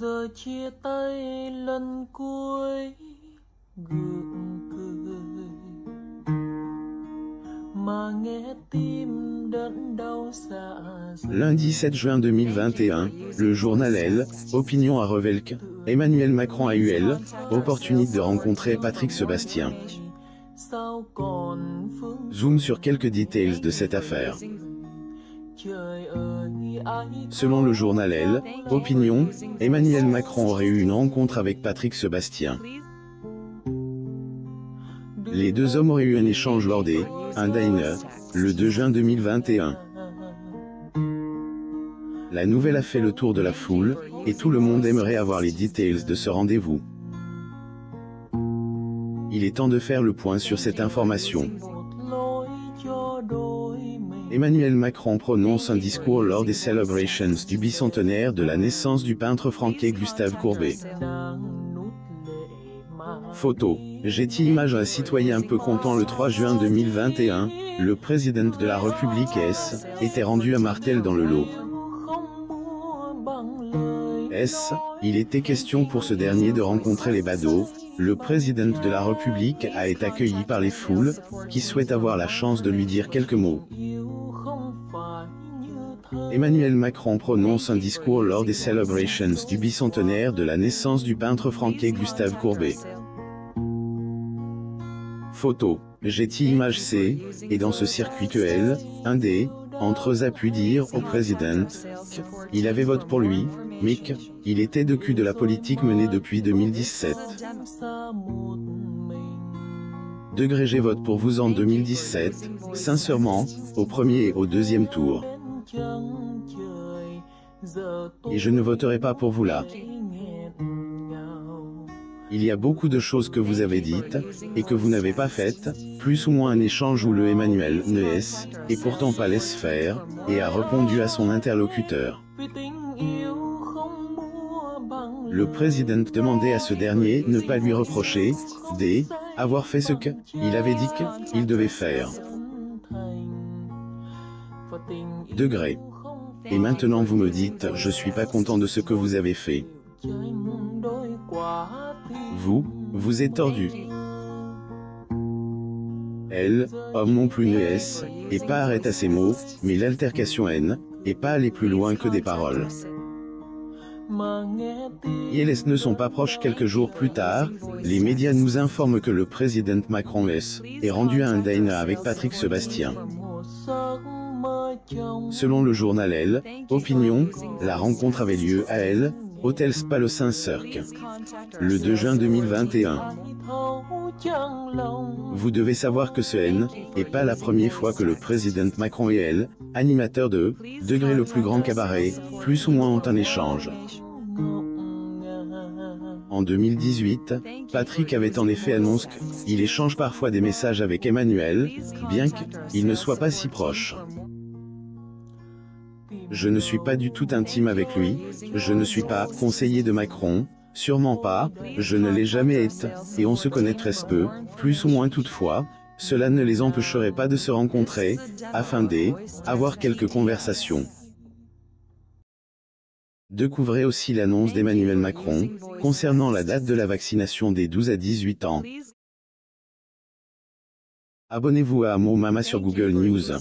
Giờ chia tay lần cuối gượng cười mà nghe tim đớn đau dạ dày. Lundi 7 juin 2021, le journal Elle, Opinion à Revelque, Emmanuel Macron a eu elle, opportunité de rencontrer Patrick Sébastien. Zoom sur quelques details de cette affaire. Selon le journal Elle, Opinion, Emmanuel Macron aurait eu une rencontre avec Patrick Sébastien. Les deux hommes auraient eu un échange lors un diner, le 2 juin 2021. La nouvelle a fait le tour de la foule, et tout le monde aimerait avoir les details de ce rendez-vous. Il est temps de faire le point sur cette information. Emmanuel Macron prononce un discours lors des celebrations du bicentenaire de la naissance du peintre français Gustave Courbet. Photo. Getty Images. Un citoyen peu content. Le 3 juin 2021, le président de la République était rendu à Martel dans le Lot. Il était question pour ce dernier de rencontrer les badauds. Le président de la République a été accueilli par les foules, qui souhaitent avoir la chance de lui dire quelques mots. Emmanuel Macron prononce un discours lors des celebrations du bicentenaire de la naissance du peintre français Gustave Courbet. Photo. Getty Images. Et dans ce circuit que elle, un des, entre eux a pu dire au président, il avait voté pour lui, mais il était de cul de la politique menée depuis 2017. J'ai vote pour vous en 2017, sincèrement, au premier et au deuxième tour. Et je ne voterai pas pour vous là. Il y a beaucoup de choses que vous avez dites, et que vous n'avez pas faites, plus ou moins un échange où le Emmanuel et pourtant pas laisse faire, et a répondu à son interlocuteur. Le président demandait à ce dernier ne pas lui reprocher, avoir fait ce qu'il avait dit qu'il devait faire. Et maintenant vous me dites, je suis pas content de ce que vous avez fait. Vous êtes tordu. Elle, homme non plus et pas arrête à ces mots, mais l'altercation et pas aller plus loin que des paroles. Et elles ne sont pas proches. Quelques jours plus tard, les médias nous informent que le président Macron est rendu à un dîner avec Patrick Sébastien. Selon le journal Elle, Opinion, la rencontre avait lieu à Elle, Hôtel Spa le Saint-Cirque, le 2 juin 2021. Vous devez savoir que ce n'est pas la première fois que le président Macron et elle, animateur de le plus grand cabaret, plus ou moins ont un échange. En 2018, Patrick avait en effet annoncé qu'il échange parfois des messages avec Emmanuel, bien qu'il ne soit pas si proche. Je ne suis pas du tout intime avec lui, je ne suis pas conseiller de Macron, sûrement pas, je ne l'ai jamais été, et on se connaît très peu, plus ou moins toutefois, cela ne les empêcherait pas de se rencontrer, afin d'avoir quelques conversations. Découvrez aussi l'annonce d'Emmanuel Macron, concernant la date de la vaccination des 12 à 18 ans. Abonnez-vous à Mo Mama sur Google News.